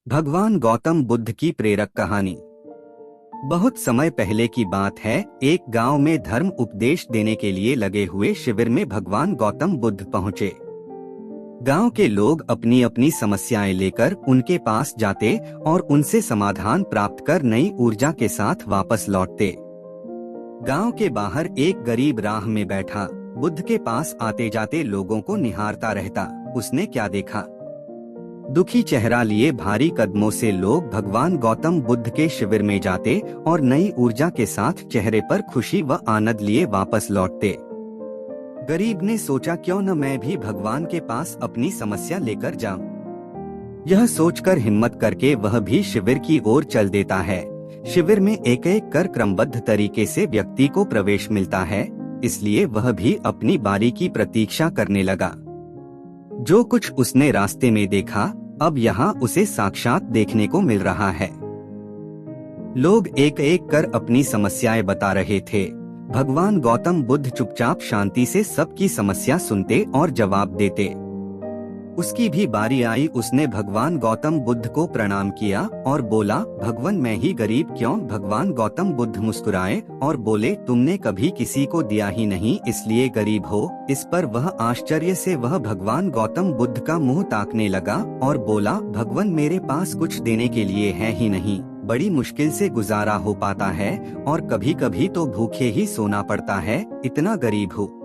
भगवान गौतम बुद्ध की प्रेरक कहानी। बहुत समय पहले की बात है। एक गांव में धर्म उपदेश देने के लिए लगे हुए शिविर में भगवान गौतम बुद्ध पहुंचे। गांव के लोग अपनी अपनी समस्याएं लेकर उनके पास जाते और उनसे समाधान प्राप्त कर नई ऊर्जा के साथ वापस लौटते। गांव के बाहर एक गरीब राह में बैठा बुद्ध के पास आते जाते लोगों को निहारता रहता। उसने क्या देखा? दुखी चेहरा लिए भारी कदमों से लोग भगवान गौतम बुद्ध के शिविर में जाते और नई ऊर्जा के साथ चेहरे पर खुशी व आनंद लिए वापस लौटते। गरीब ने सोचा, क्यों न मैं भी भगवान के पास अपनी समस्या लेकर जाऊं। यह सोचकर हिम्मत करके वह भी शिविर की ओर चल देता है। शिविर में एक एक कर क्रमबद्ध तरीके से व्यक्ति को प्रवेश मिलता है, इसलिए वह भी अपनी बारी की प्रतीक्षा करने लगा। जो कुछ उसने रास्ते में देखा, अब यहाँ उसे साक्षात देखने को मिल रहा है। लोग एक एक कर अपनी समस्याएं बता रहे थे। भगवान गौतम बुद्ध चुपचाप शांति से सबकी समस्या सुनते और जवाब देते। उसकी भी बारी आई। उसने भगवान गौतम बुद्ध को प्रणाम किया और बोला, भगवान मैं ही गरीब क्यों? भगवान गौतम बुद्ध मुस्कुराए और बोले, तुमने कभी किसी को दिया ही नहीं, इसलिए गरीब हो। इस पर वह आश्चर्य से वह भगवान गौतम बुद्ध का मुंह ताकने लगा और बोला, भगवान मेरे पास कुछ देने के लिए है ही नहीं। बड़ी मुश्किल से गुजारा हो पाता है और कभी कभी तो भूखे ही सोना पड़ता है, इतना गरीब हूँ।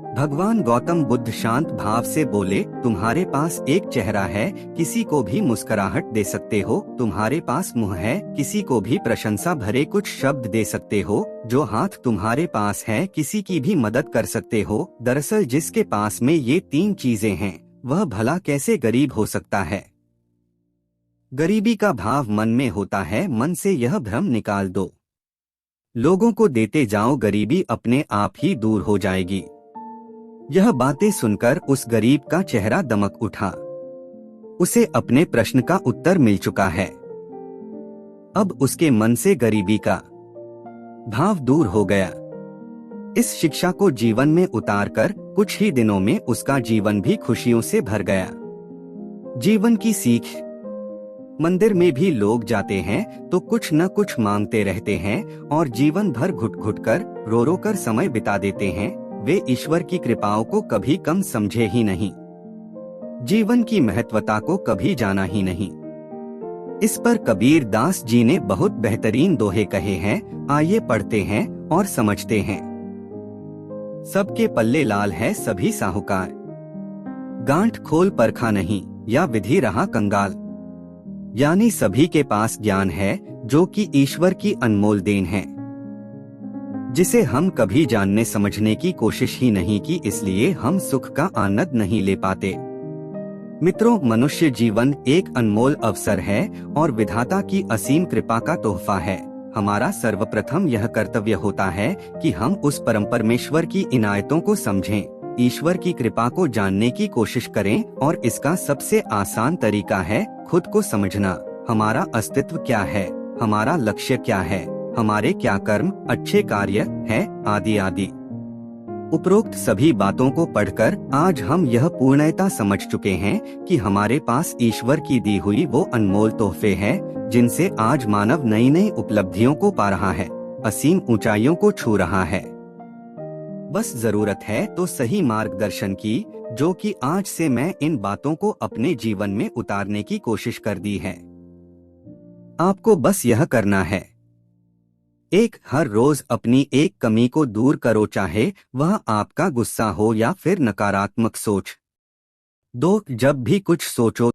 भगवान गौतम बुद्ध शांत भाव से बोले, तुम्हारे पास एक चेहरा है, किसी को भी मुस्कुराहट दे सकते हो। तुम्हारे पास मुंह है, किसी को भी प्रशंसा भरे कुछ शब्द दे सकते हो। जो हाथ तुम्हारे पास है, किसी की भी मदद कर सकते हो। दरअसल जिसके पास में ये तीन चीजें हैं, वह भला कैसे गरीब हो सकता है? गरीबी का भाव मन में होता है, मन से यह भ्रम निकाल दो। लोगों को देते जाओ, गरीबी अपने आप ही दूर हो जाएगी। यह बातें सुनकर उस गरीब का चेहरा दमक उठा। उसे अपने प्रश्न का उत्तर मिल चुका है। अब उसके मन से गरीबी का भाव दूर हो गया। इस शिक्षा को जीवन में उतारकर कुछ ही दिनों में उसका जीवन भी खुशियों से भर गया। जीवन की सीख। मंदिर में भी लोग जाते हैं तो कुछ न कुछ मांगते रहते हैं और जीवन भर घुट घुट कर रो रो कर समय बिता देते हैं। वे ईश्वर की कृपाओं को कभी कम समझे ही नहीं, जीवन की महत्वता को कभी जाना ही नहीं। इस पर कबीर दास जी ने बहुत बेहतरीन दोहे कहे हैं, आइए पढ़ते हैं और समझते हैं। सबके पल्ले लाल है सभी साहूकार, गांठ खोल परखा नहीं या विधि रहा कंगाल। यानी सभी के पास ज्ञान है जो कि ईश्वर की अनमोल देन है, जिसे हम कभी जानने समझने की कोशिश ही नहीं की, इसलिए हम सुख का आनंद नहीं ले पाते। मित्रों, मनुष्य जीवन एक अनमोल अवसर है और विधाता की असीम कृपा का तोहफा है। हमारा सर्वप्रथम यह कर्तव्य होता है कि हम उस परम परमेश्वर की इनायतों को समझें, ईश्वर की कृपा को जानने की कोशिश करें। और इसका सबसे आसान तरीका है खुद को समझना। हमारा अस्तित्व क्या है, हमारा लक्ष्य क्या है, हमारे क्या कर्म, अच्छे कार्य है, आदि आदि। उपरोक्त सभी बातों को पढ़कर आज हम यह पूर्णतः समझ चुके हैं कि हमारे पास ईश्वर की दी हुई वो अनमोल तोहफे हैं, जिनसे आज मानव नई नई उपलब्धियों को पा रहा है, असीम ऊंचाइयों को छू रहा है। बस जरूरत है तो सही मार्गदर्शन की, जो कि आज से मैं इन बातों को अपने जीवन में उतारने की कोशिश कर दी है। आपको बस यह करना है, हर रोज अपनी एक कमी को दूर करो, चाहे वह आपका गुस्सा हो या फिर नकारात्मक सोच। 2. जब भी कुछ सोचो